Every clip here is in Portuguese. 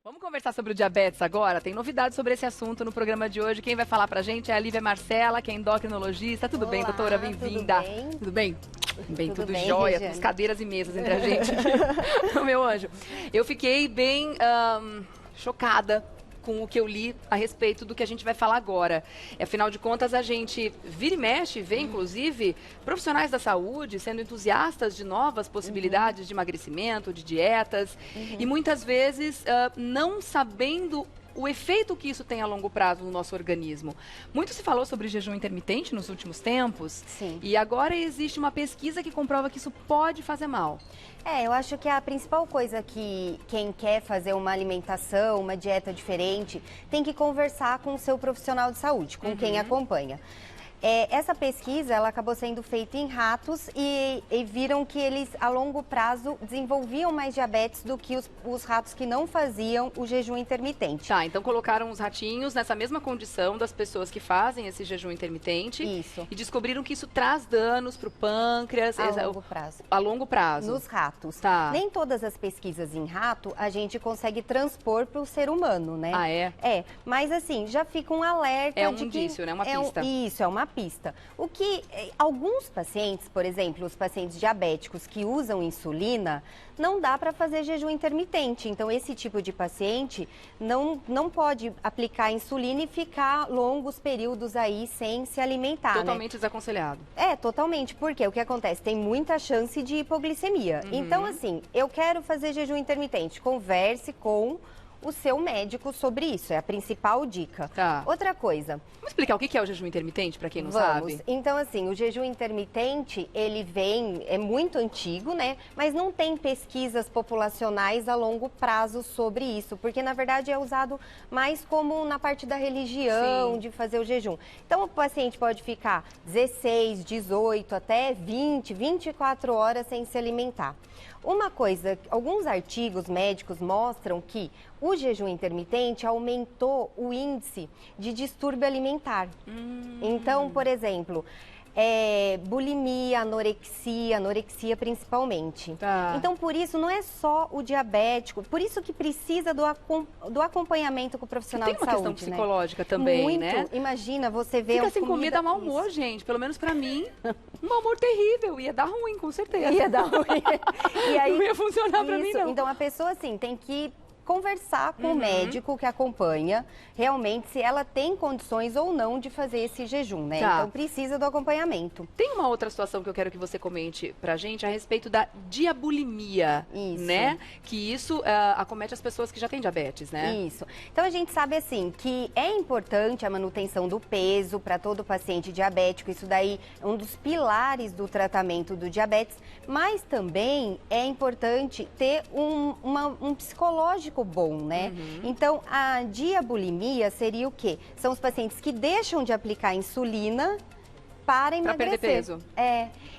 Vamos conversar sobre o diabetes agora? Tem novidades sobre esse assunto no programa de hoje. Quem vai falar pra gente é a Lívia Marcela, que é endocrinologista. Tudo bem, doutora? Bem-vinda. Tudo bem? Tudo bem, jóia. Regiane? Temos cadeiras e mesas entre a gente aqui. Meu anjo. Eu fiquei bem chocada com o que eu li a respeito do que a gente vai falar agora. Afinal de contas, a gente vira e mexe, vê, inclusive, profissionais da saúde sendo entusiastas de novas possibilidades de emagrecimento, de dietas, e muitas vezes não sabendo o efeito que isso tem a longo prazo no nosso organismo. Muito se falou sobre jejum intermitente nos últimos tempos, Sim. e agora existe uma pesquisa que comprova que isso pode fazer mal. Eu acho que a principal coisa que quem quer fazer uma alimentação, uma dieta diferente, tem que conversar com o seu profissional de saúde, com quem acompanha. Essa pesquisa, ela acabou sendo feita em ratos e viram que eles, a longo prazo, desenvolviam mais diabetes do que os ratos que não faziam o jejum intermitente. Tá, então colocaram os ratinhos nessa mesma condição das pessoas que fazem esse jejum intermitente. Isso. E descobriram que isso traz danos para o pâncreas. A longo prazo. A longo prazo. Nos ratos. Tá. Nem todas as pesquisas em rato a gente consegue transpor para o ser humano, né? Ah, é? Mas assim, já fica um alerta É um de que... indício, né? Uma pista. Isso, é uma pista. O que alguns pacientes, por exemplo, os pacientes diabéticos que usam insulina, não dá para fazer jejum intermitente. Então, esse tipo de paciente não pode aplicar insulina e ficar longos períodos aí sem se alimentar, Totalmente desaconselhado. Totalmente, porque o que acontece? Tem muita chance de hipoglicemia. Então, assim, eu quero fazer jejum intermitente. Converse com o seu médico sobre isso, é a principal dica. Tá. Outra coisa. Vamos explicar o que é o jejum intermitente, para quem não Vamos. sabe? Então, assim, o jejum intermitente, é muito antigo, né? Mas não tem pesquisas populacionais a longo prazo sobre isso, porque, na verdade, é usado mais como na parte da religião, de fazer o jejum. Então, o paciente pode ficar 16, 18, até 20, 24 horas sem se alimentar. Uma coisa, alguns artigos médicos mostram que o jejum intermitente aumentou o índice de distúrbio alimentar. Então, por exemplo, bulimia, anorexia principalmente. Tá. Então, por isso, não é só o diabético, por isso que precisa do acompanhamento com o profissional Tem de uma saúde, questão psicológica também, Muito. né? Imagina, você vê Fica sem comida, dá mau humor, Isso. gente. Pelo menos pra mim, um mau humor terrível. Ia dar ruim, com certeza. Ia dar ruim. E aí, não ia funcionar pra mim, não. Então, a pessoa, assim, tem que conversar com o médico que acompanha, realmente, se ela tem condições ou não de fazer esse jejum, né? Tá. Então, precisa do acompanhamento. Tem uma outra situação que eu quero que você comente pra gente a respeito da diabulimia, Isso. né? Que isso acomete as pessoas que já têm diabetes, né? Isso. Então, a gente sabe, assim, que é importante a manutenção do peso para todo paciente diabético. Isso daí é um dos pilares do tratamento do diabetes. Mas também é importante ter um psicológico bom, né? Então, a diabulimia seria o quê? São os pacientes que deixam de aplicar insulina para emagrecer. perder peso.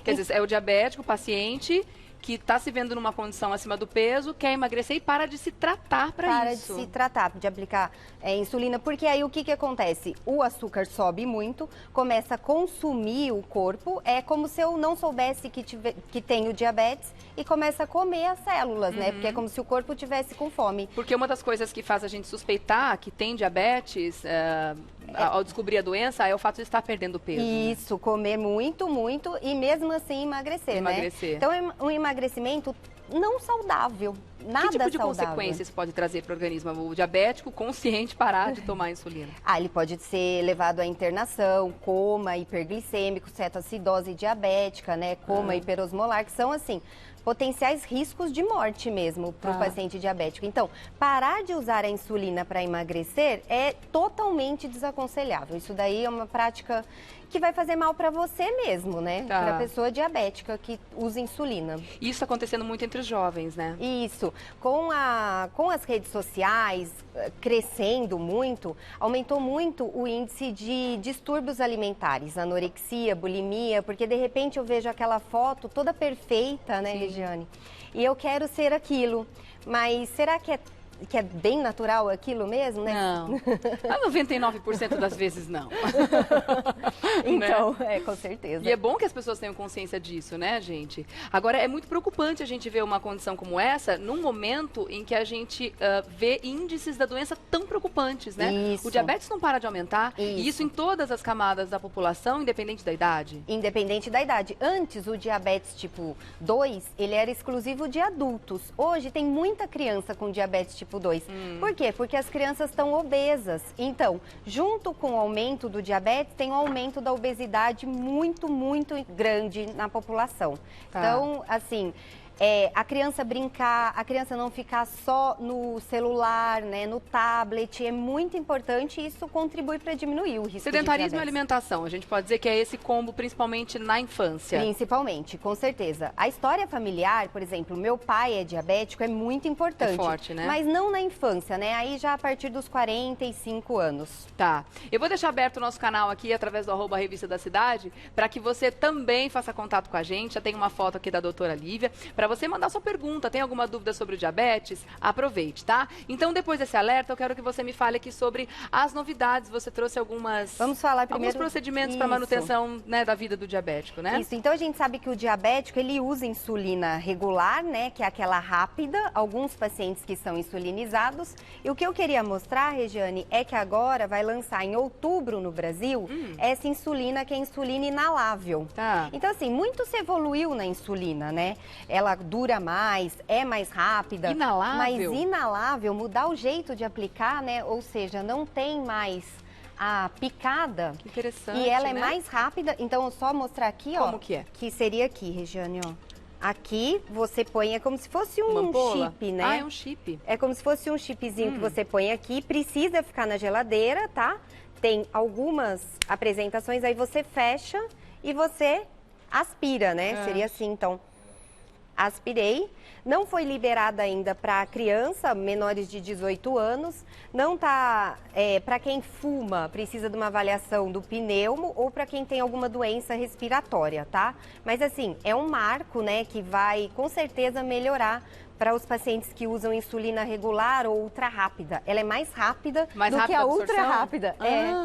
Quer dizer, é o diabético, o paciente que está se vendo numa condição acima do peso, quer emagrecer e para de se tratar para isso. Para de se tratar, de aplicar insulina, porque aí o que acontece? O açúcar sobe muito, começa a consumir o corpo, é como se eu não soubesse que tenho diabetes e começa a comer as células, né? Porque é como se o corpo tivesse com fome. Porque uma das coisas que faz a gente suspeitar que tem diabetes, ao descobrir a doença, é o fato de estar perdendo peso. Isso, comer muito, muito e mesmo assim emagrecer, né? Então, um emagrecimento não saudável, nada Que tipo de saudável. consequências pode trazer para o organismo? O diabético consciente parar de tomar insulina? Ele pode ser levado à internação, coma hiperglicêmico, cetoacidose diabética, né? Coma hiperosmolar, que são, assim, potenciais riscos de morte mesmo para o paciente diabético. Então, parar de usar a insulina para emagrecer é totalmente desaconselhável. Isso daí é uma prática que vai fazer mal para você mesmo, né? Para a pessoa diabética que usa insulina. Isso está acontecendo muito entre os jovens, né? Isso. Com as redes sociais crescendo muito, aumentou muito o índice de distúrbios alimentares, anorexia, bulimia, porque de repente eu vejo aquela foto toda perfeita, né, Regiane? E eu quero ser aquilo. Mas será que que é bem natural aquilo mesmo, né? Não. A 99% das vezes não. Então, né? com certeza. E é bom que as pessoas tenham consciência disso, né, gente? Agora, é muito preocupante a gente ver uma condição como essa num momento em que a gente vê índices da doença tão preocupantes, né? Isso. O diabetes não para de aumentar, Isso. e isso em todas as camadas da população, independente da idade. Independente da idade. Antes, o diabetes tipo 2, ele era exclusivo de adultos. Hoje, tem muita criança com diabetes tipo 2. Por quê? Porque as crianças estão obesas. Então, junto com o aumento do diabetes, tem um aumento da obesidade muito grande na população. Tá. Então, assim, a criança brincar, a criança não ficar só no celular, né, no tablet, é muito importante e isso contribui para diminuir o risco de Sedentarismo e diabetes. alimentação, a gente pode dizer que é esse combo principalmente na infância. Principalmente, com certeza. A história familiar, por exemplo, meu pai é diabético, é muito importante. É forte, né? Mas não na infância, né? Aí já a partir dos 45 anos. Tá. Eu vou deixar aberto o nosso canal aqui, através do @Revista da Cidade, para que você também faça contato com a gente. Já tem uma foto aqui da doutora Lívia, para você mandar sua pergunta. Tem alguma dúvida sobre o diabetes? Aproveite, tá? Então, depois desse alerta, eu quero que você me fale aqui sobre as novidades. Você trouxe Vamos falar primeiro... alguns procedimentos para manutenção, né, da vida do diabético, né? Isso. Então, a gente sabe que o diabético, ele usa insulina regular, né? Que é aquela rápida. Alguns pacientes que são insulinizados. E o que eu queria mostrar, Regiane, é que agora vai lançar em outubro no Brasil essa insulina, que é insulina inalável. Tá. Então, assim, muito se evoluiu na insulina, né? Ela dura mais, é mais rápida. Inalável? Mas inalável, mudar o jeito de aplicar, né? Ou seja, não tem mais a picada. Que interessante, E ela é né? mais rápida. Então, eu só mostrar aqui, ó. Como que é? Que seria aqui, Regiane, ó. Aqui você põe, é como se fosse Uma um ampola? chip, né? Ah, é um chip. É como se fosse um chipzinho que você põe aqui. Precisa ficar na geladeira, tá? Tem algumas apresentações, aí você fecha e você aspira, né? Seria assim, então. Aspirei, não foi liberada ainda para criança, menores de 18 anos, não tá, para quem fuma, precisa de uma avaliação do pneumo ou para quem tem alguma doença respiratória, tá? Mas assim, é um marco, né, que vai com certeza melhorar para os pacientes que usam insulina regular ou ultra rápida. Ela é mais rápida Mais do rápida que a a ultra absorção? rápida.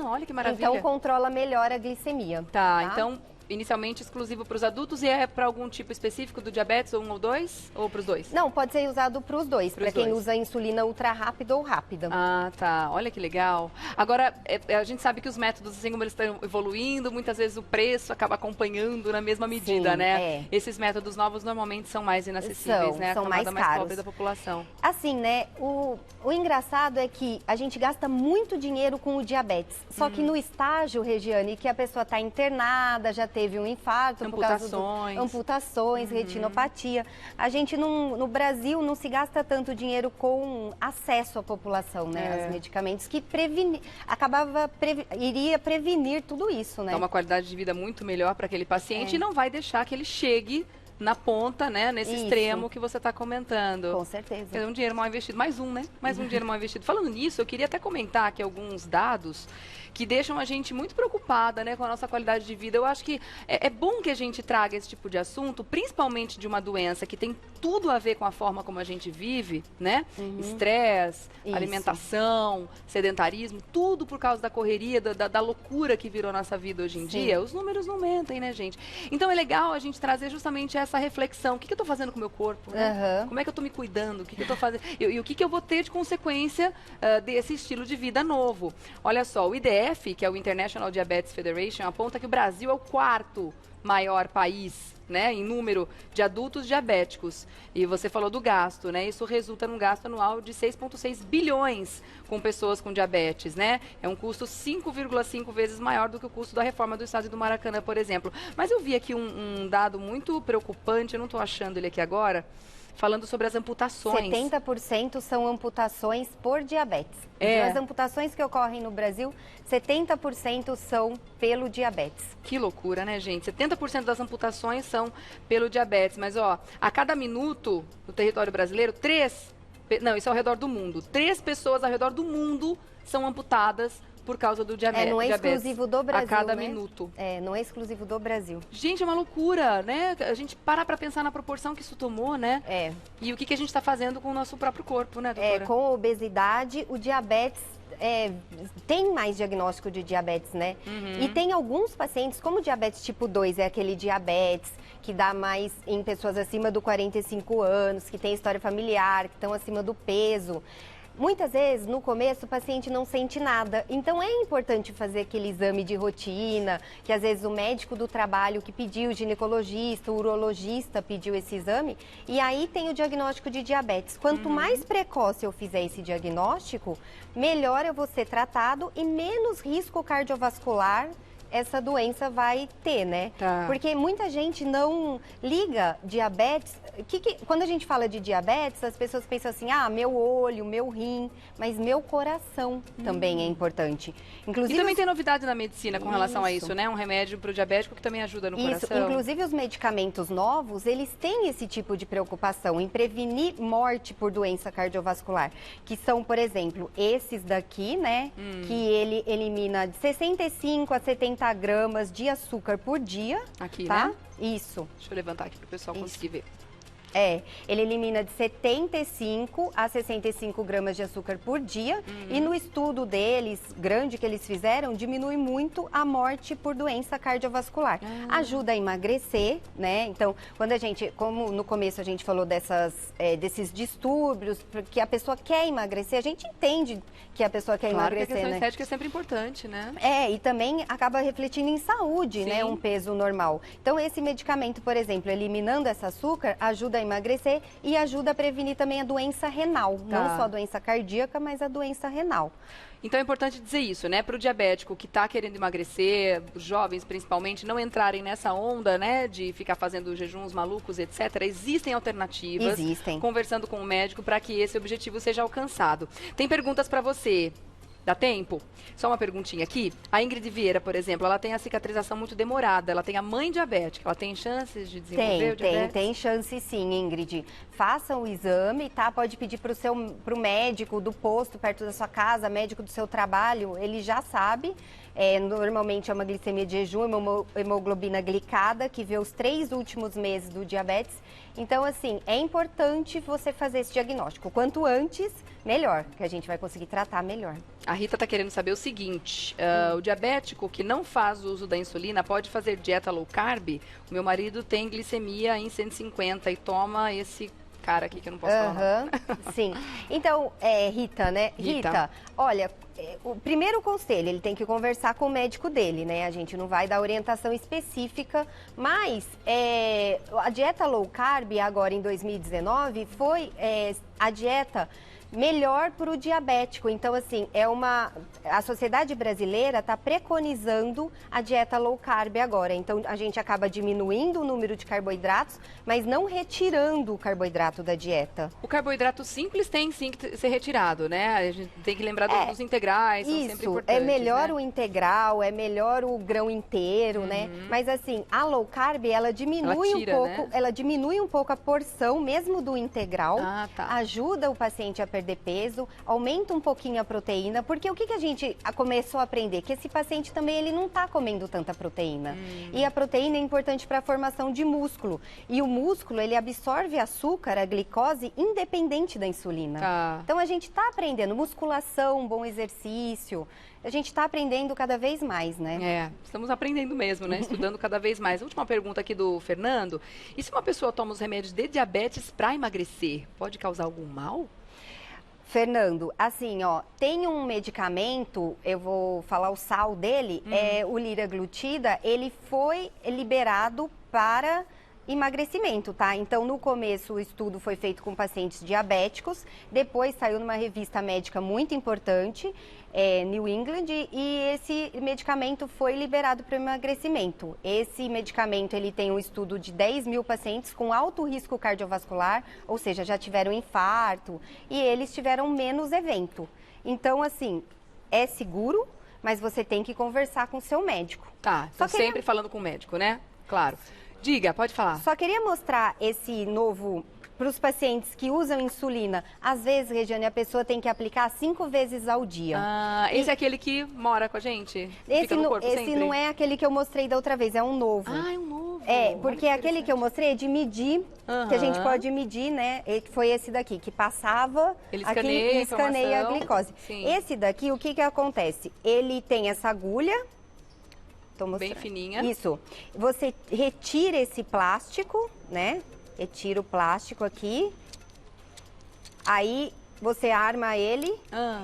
Olha que maravilha. Então controla melhor a glicemia. Tá, então, inicialmente exclusivo para os adultos e é para algum tipo específico do diabetes, ou 1 ou 2? Ou para os dois? Não, pode ser usado para os dois, para quem dois. usa insulina ultra rápida ou rápida. Ah, tá. Olha que legal. Agora, a gente sabe que os métodos, assim como eles estão evoluindo, muitas vezes o preço acaba acompanhando na mesma medida, Sim, né? Esses métodos novos normalmente são mais inacessíveis, né? A são camada mais caros. pobre da população. Assim, né, o engraçado é que a gente gasta muito dinheiro com o diabetes. Só que no estágio, Regiane, que a pessoa está internada, já teve um infarto, por causa Amputações. amputações, retinopatia. A gente no Brasil não se gasta tanto dinheiro com acesso à população, né, aos medicamentos, que iria prevenir tudo isso, né? Dá uma qualidade de vida muito melhor para aquele paciente e não vai deixar que ele chegue na ponta, né? Nesse Isso. extremo que você está comentando. Com certeza. É um dinheiro mal investido. Mais um, né? Mais um dinheiro mal investido. Falando nisso, eu queria até comentar aqui alguns dados que deixam a gente muito preocupada, né, com a nossa qualidade de vida. Eu acho que é bom que a gente traga esse tipo de assunto, principalmente de uma doença que tem tudo a ver com a forma como a gente vive, né? Estresse, Isso. alimentação, sedentarismo, tudo por causa da correria, da loucura que virou nossa vida hoje em dia. Os números não mentem, né, gente? Então é legal a gente trazer justamente essa reflexão. O que eu estou fazendo com o meu corpo? Né? Como é que eu estou me cuidando? O que eu estou fazendo? E o que eu vou ter de consequência desse estilo de vida novo? Olha só, o IDF, que é o International Diabetes Federation, aponta que o Brasil é o 4º maior país, né, em número de adultos diabéticos. E você falou do gasto, né? Isso resulta num gasto anual de 6,6 bilhões com pessoas com diabetes, né? É um custo 5,5 vezes maior do que o custo da reforma do estádio do Maracanã, por exemplo. Mas eu vi aqui um dado muito preocupante, eu não estou achando ele aqui agora, falando sobre as amputações. 70% são amputações por diabetes. As amputações que ocorrem no Brasil, 70% são pelo diabetes. Que loucura, né, gente? 70% das amputações são pelo diabetes. Mas, ó, a cada minuto no território brasileiro, 3 Não, isso é ao redor do mundo. 3 pessoas ao redor do mundo são amputadas por causa do diabetes. Não é exclusivo do Brasil, a cada né? minuto. Não é exclusivo do Brasil. Gente, é uma loucura, né? A gente para pensar na proporção que isso tomou, né? E o que a gente está fazendo com o nosso próprio corpo, né, doutora? Com a obesidade, o diabetes tem mais diagnóstico de diabetes, né? E tem alguns pacientes, como diabetes tipo 2, é aquele diabetes que dá mais em pessoas acima do 45 anos, que tem história familiar, que estão acima do peso. Muitas vezes, no começo, o paciente não sente nada. Então, é importante fazer aquele exame de rotina, que às vezes o médico do trabalho que pediu, o ginecologista, o urologista pediu esse exame, e aí tem o diagnóstico de diabetes. Quanto mais precoce eu fizer esse diagnóstico, melhor eu vou ser tratado e menos risco cardiovascular essa doença vai ter, né? Porque muita gente não liga diabetes. Quando a gente fala de diabetes, as pessoas pensam assim, meu olho, meu rim, mas meu coração também é importante. Inclusive, e também tem novidade na medicina com relação a isso, né? Um remédio para o diabético que também ajuda no coração. Inclusive os medicamentos novos, eles têm esse tipo de preocupação em prevenir morte por doença cardiovascular, que são, por exemplo, esses daqui, né? Que ele elimina de 65 a 70 gramas de açúcar por dia. Aqui, tá? Né? Isso. Deixa eu levantar aqui para o pessoal conseguir ver. Ele elimina de 75 a 65 gramas de açúcar por dia e no estudo deles, grande que eles fizeram, diminui muito a morte por doença cardiovascular. Ajuda a emagrecer, né? Então, quando como no começo a gente falou desses distúrbios, porque a pessoa quer emagrecer, a gente entende que a pessoa quer emagrecer, que a questão né? estética é sempre importante, né? E também acaba refletindo em saúde, né? Um peso normal. Então, esse medicamento, por exemplo, eliminando esse açúcar, ajuda a emagrecer e ajuda a prevenir também a doença renal. Não só a doença cardíaca, mas a doença renal. Então é importante dizer isso, né? Para o diabético que está querendo emagrecer, os jovens principalmente, não entrarem nessa onda, né? De ficar fazendo jejuns malucos, etc. Existem alternativas. Existem. Conversando com o médico para que esse objetivo seja alcançado. Tem perguntas para você. Dá tempo? Só uma perguntinha aqui. A Ingrid Vieira, por exemplo, ela tem a cicatrização muito demorada. Ela tem a mãe diabética. Ela tem chances de desenvolver o diabetes? Tem chance sim, Ingrid. Faça o exame, tá? Pode pedir para o médico do posto perto da sua casa, médico do seu trabalho, ele já sabe. Normalmente é uma glicemia de jejum, uma hemoglobina glicada, que vê os 3 últimos meses do diabetes. Então, assim, é importante você fazer esse diagnóstico. Quanto antes, melhor, que a gente vai conseguir tratar melhor. A Rita está querendo saber o seguinte, o diabético que não faz uso da insulina pode fazer dieta low carb? O meu marido tem glicemia em 150 e toma esse cara aqui que eu não posso falar. Sim. Então, Rita, né? Rita, olha, o primeiro conselho, ele tem que conversar com o médico dele, né? A gente não vai dar orientação específica, mas a dieta low carb, agora em 2019, foi a dieta melhor para o diabético. Então, assim, a sociedade brasileira está preconizando a dieta low carb agora. Então, a gente acaba diminuindo o número de carboidratos, mas não retirando o carboidrato da dieta. O carboidrato simples tem sim que ser retirado, né? A gente tem que lembrar dos integrais, são sempre importantes. É melhor, né? O integral, é melhor o grão inteiro, né? Mas assim, a low carb, ela diminui ela diminui um pouco a porção mesmo do integral, ajuda o paciente a perder peso, aumenta um pouquinho a proteína, porque o que a gente começou a aprender? Que esse paciente também ele não está comendo tanta proteína. E a proteína é importante para a formação de músculo. E o músculo, ele absorve açúcar, a glicose, independente da insulina. Então a gente está aprendendo musculação, bom exercício, a gente está aprendendo cada vez mais, né? Estamos aprendendo mesmo, né? Estudando cada vez mais. Última pergunta aqui do Fernando. E se uma pessoa toma os remédios de diabetes para emagrecer, pode causar algum mal? Fernando, assim, tem um medicamento, eu vou falar o sal dele, o liraglutida, ele foi liberado para emagrecimento, tá? Então, no começo, o estudo foi feito com pacientes diabéticos, depois saiu numa revista médica muito importante, New England, e esse medicamento foi liberado para emagrecimento. Esse medicamento, ele tem um estudo de 10 mil pacientes com alto risco cardiovascular, ou seja, já tiveram infarto, e eles tiveram menos evento. Então, assim, é seguro, mas você tem que conversar com o seu médico. Então sempre falando com o médico, né? Claro. Diga, pode falar. Só queria mostrar esse novo para os pacientes que usam insulina, às vezes, Regiane, a pessoa tem que aplicar 5 vezes ao dia. Ah, esse é aquele que mora com a gente? Esse não é aquele que eu mostrei da outra vez, é um novo. Ah, é um novo. É, porque aquele que eu mostrei é de medir, que a gente pode medir, né? Foi esse daqui, que passava Ele aqui e escaneia a glicose. Sim. Esse daqui, o que que acontece? Ele tem essa agulha. Tô mostrando. Bem fininha. Isso. Você retira esse plástico, né? Retira o plástico aqui. Aí você arma ele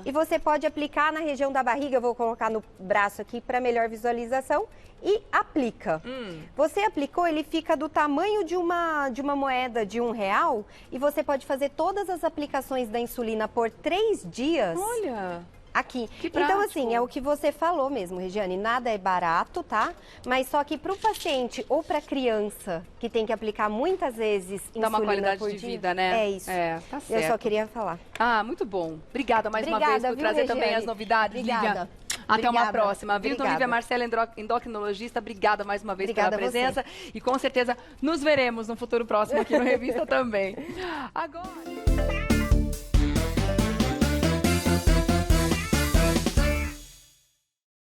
e você pode aplicar na região da barriga. Eu vou colocar no braço aqui para melhor visualização. E aplica. Você aplicou, ele fica do tamanho de uma moeda de R$1 e você pode fazer todas as aplicações da insulina por 3 dias. Olha! Aqui. Que então, prático. assim, é o que você falou mesmo, Regiane, nada é barato, tá? Mas só que para o paciente ou para criança que tem que aplicar muitas vezes insulina Dá uma qualidade por de dia, vida, né? É isso. É, tá certo. Eu só queria falar. Ah, muito bom. Obrigada mais uma Obrigada, vez por viu, trazer também Regiane? as novidades, Obrigada. Lívia. Até uma Obrigada. próxima, viu? Então, Obrigada. Lívia Marcela, endocrinologista, obrigada mais uma vez Obrigada pela a você. presença. E com certeza nos veremos no futuro próximo aqui no Revista também. Agora...